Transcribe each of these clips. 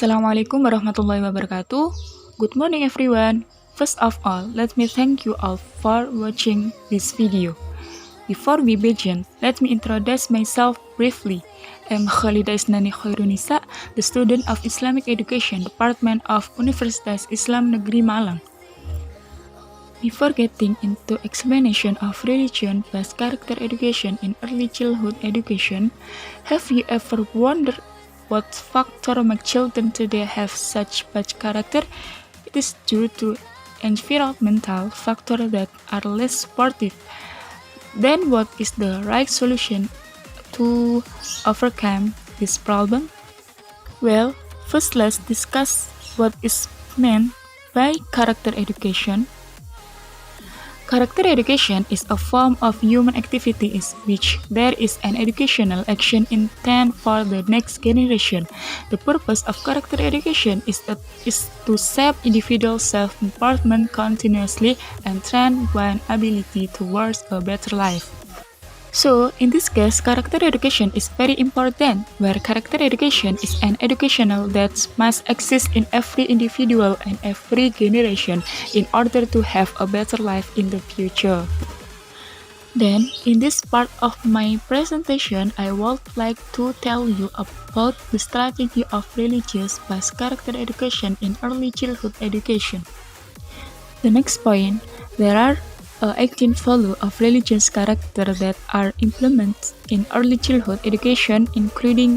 Assalamualaikum warahmatullahi wabarakatuh. Good morning everyone. First of all, let me thank you all for watching this video. Before we begin, let me introduce myself briefly. I'm Khalida Isnani Khairunisa, the student of Islamic Education Department of Universitas Islam Negeri Malang. Before getting into explanation of religion-based character education in early childhood education, have you ever wondered what factor make children today have such bad character? It is due to environmental factors that are less supportive. Then what is the right solution to overcome this problem? Well, first let's discuss what is meant by character education. Character education is a form of human activity in which there is an educational action intent for the next generation. The purpose of character education is to shape individual self-improvement continuously and train one ability towards a better life. So, in this case, character education is very important, where character education is an educational that must exist in every individual and every generation in order to have a better life in the future. Then, in this part of my presentation, I would like to tell you about the strategy of religious-based character education in early childhood education. The next point, there are 18 values of religious character that are implemented in early childhood education, including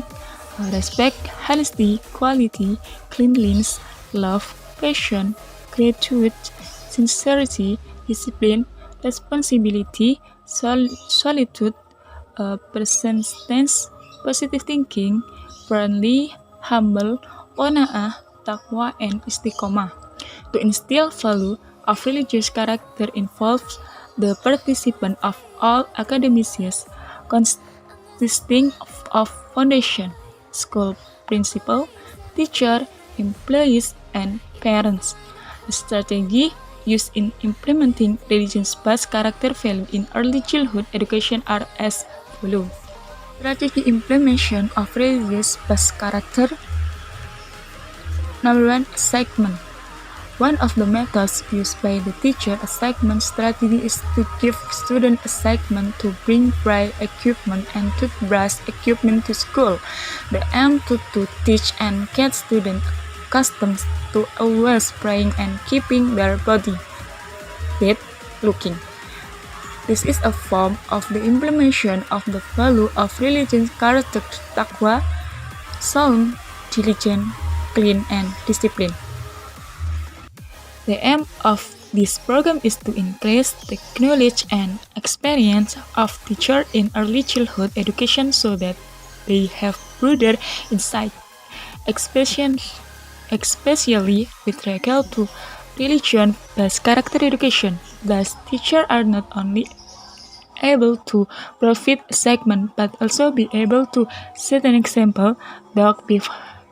respect, honesty, quality, cleanliness, love, passion, gratitude, sincerity, discipline, responsibility, solitude, persistence, positive thinking, friendly, humble, qanaah, taqwa, and istiqomah. To instill value of religious character involves the participation of all academicians, consisting of foundation, school principal, teacher, employees, and parents. The strategy used in implementing religious-based character value in early childhood education are as follows. Strategy implementation of religious-based character. Number 1, assignment. One of the methods used by the teacher assignment strategy is to give students assignment to bring braille equipment and toothbrush equipment to school. The aim to teach and get students accustomed to always praying and keeping their body fit looking. This is a form of the implementation of the value of religious character taqwa, sound, diligent, clean, and discipline. The aim of this program is to increase the knowledge and experience of teachers in early childhood education so that they have broader insight, especially with regard to religion-based character education. Thus, teachers are not only able to provide a segment but also be able to set an example of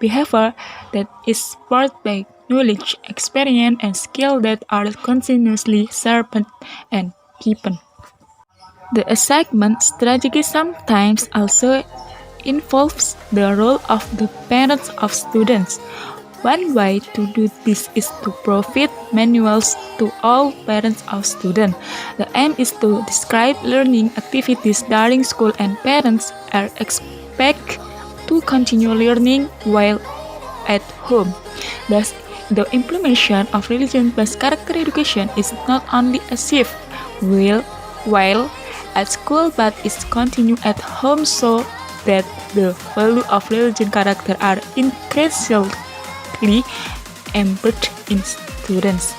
behavior that is supported by knowledge, experience, and skill that are continuously sharpened and deepened. The assignment strategy sometimes also involves the role of the parents of students. One way to do this is to provide manuals to all parents of students. The aim is to describe learning activities during school, and parents are expected to continue learning while at home. Thus, the implementation of religion-based character education is not only achieved while at school but is continued at home so that the value of religion character are increasingly embedded in students.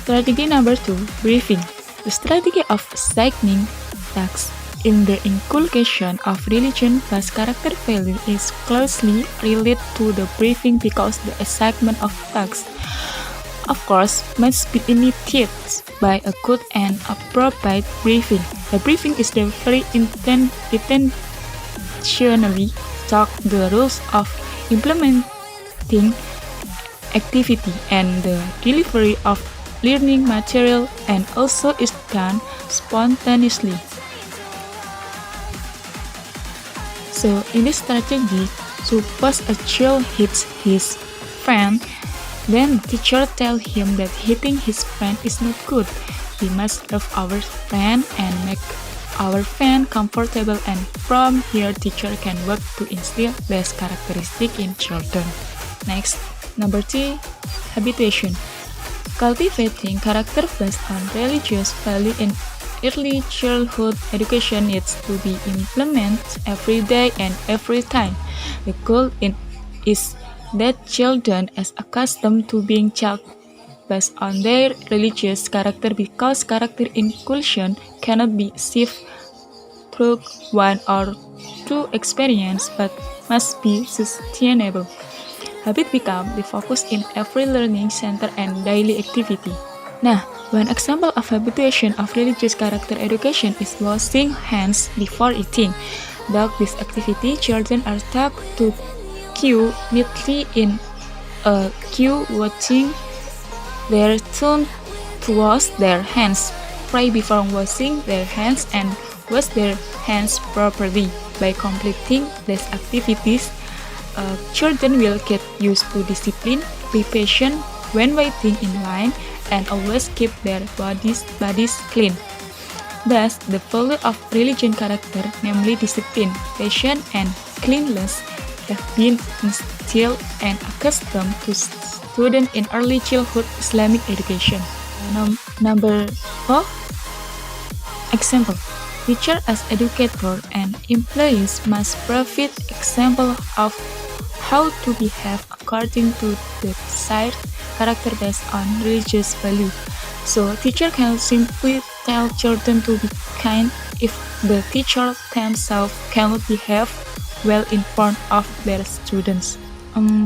Strategy number 2, briefing. The strategy of assigning tasks in the inculcation of religion-based character value is closely related to the briefing because the assignment of tasks, of course, must be initiated by a good and appropriate briefing. The briefing is the very intentionally talk the rules of implementing activity and the delivery of learning material, and also is done spontaneously. So, in this strategy, suppose a child hits his friend, then the teacher tells him that hitting his friend is not good. We must love our friend and make our friend comfortable, and from here teacher can work to instill best characteristic in children. Next, number 3, habituation. Cultivating character based on religious value in early childhood education needs to be implemented every day and every time. The goal is that children are accustomed to being judged based on their religious character, because character inclusion cannot be achieved through one or two experience but must be sustainable. Habit become the focus in every learning center and daily activity. Nah, one example of habituation of religious character education is washing hands before eating. Through this activity, children are taught to queue neatly in a queue, watching their turn to wash their hands, pray before washing their hands, and wash their hands properly. By completing these activities, children will get used to discipline, be patient when waiting in line, and always keep their bodies clean. Thus, the value of religion character, namely discipline, patience, and cleanliness, have been instilled and accustomed to students in early childhood Islamic education. Number 4, example. Teacher as educator and employees must provide example of how to behave according to the desired character based on religious value. So teacher can simply tell children to be kind if the teacher themselves cannot behave well in front of their students.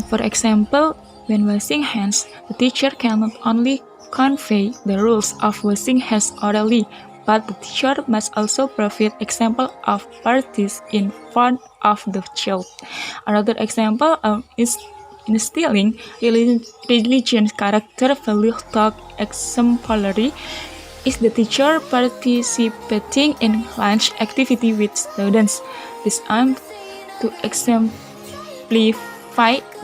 For example, when washing hands, the teacher cannot only convey the rules of washing hands orally, but the teacher must also provide example of practice in front of the child. Another example is instilling religion character value thought exemplary is the teacher participating in lunch activity with students. This aims to exemplify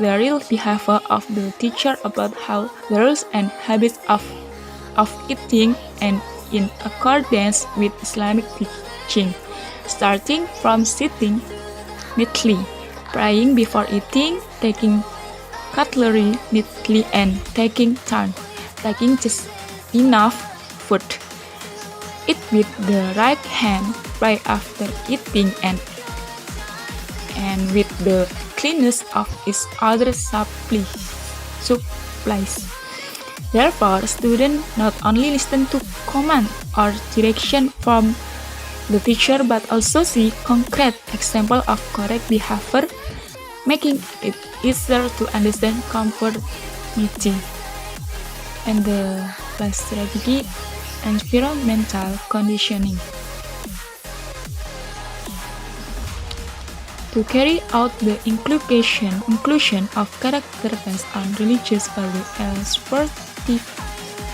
the real behavior of the teacher about how the rules and habits of eating and in accordance with Islamic teaching, starting from sitting neatly, praying before eating, taking cutlery neatly, and taking turn, taking just enough food. Eat with the right hand, pray after eating, and with the cleanness of its other supplies. Therefore, students not only listen to command or direction from the teacher but also see concrete example of correct behavior, making it easier to understand conformity. And the last strategy, environmental conditioning. To carry out the inclusion of character based on religious value, a sportive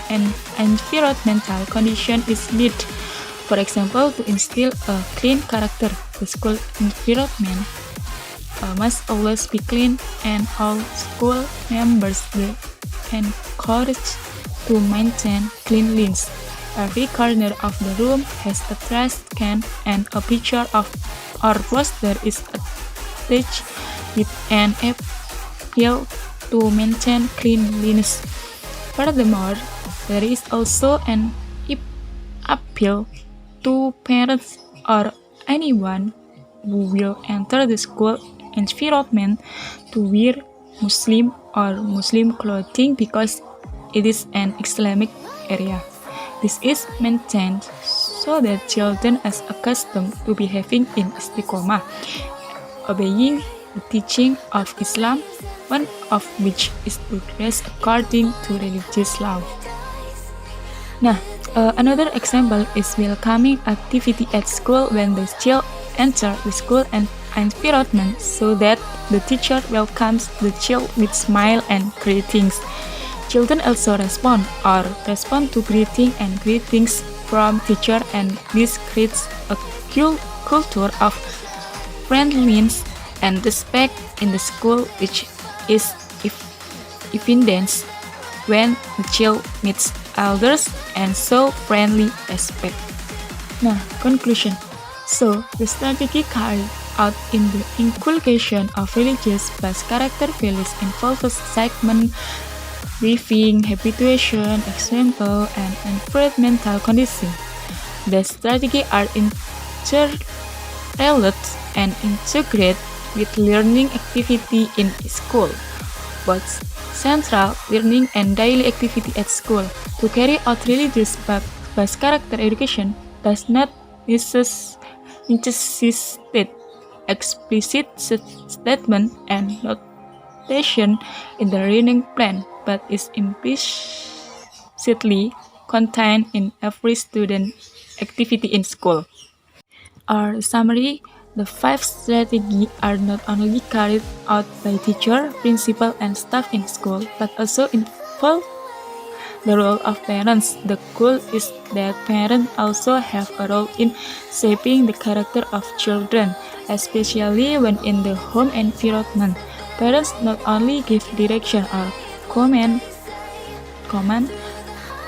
and environmental condition is needed. For example, to instill a clean character, the school environment must always be clean, and all school members are encouraged to maintain cleanliness. Every corner of the room has a trash can, and a picture of or poster is attached with an appeal to maintain cleanliness. Furthermore, there is also an appeal to parents or anyone who will enter the school environment to wear Muslim or Muslim clothing because it is an Islamic area. This is maintained so that children are accustomed to behaving in istiqomah, obeying the teaching of Islam, one of which is to dress according to religious law. Nah, another example is welcoming activity at school when the child enter the school and environment, so that the teacher welcomes the child with smile and greetings. Children also respond to greetings from teacher, and this creates a culture of friendliness and respect in the school, which is evidence when the child meets elders and show friendly respect. Nah, conclusion. So, the strategy carried out in the inculcation of religious-based character values involves segment, briefing, habituation, example, and environmental conditioning. The strategy are interrelated and integrated with learning activity in school, both central learning and daily activity at school. To carry out religious-based character education does not necessitate explicit statement and notation in the learning plan, but is implicitly contained in every student activity in school. Our summary, the 5 strategies are not only carried out by teacher, principal, and staff in school, but also involve the role of parents. The goal is that parents also have a role in shaping the character of children, especially when in the home environment. Parents not only give direction or command,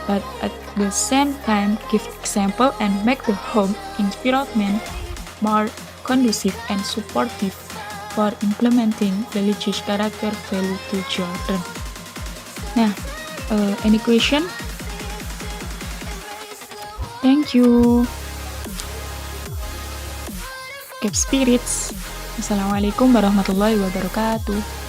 but at the same time give example and make the home environment more conducive and supportive for implementing religious character value to children. Nah, any question? Thank you. Keep spirits. Assalamualaikum warahmatullahi wabarakatuh.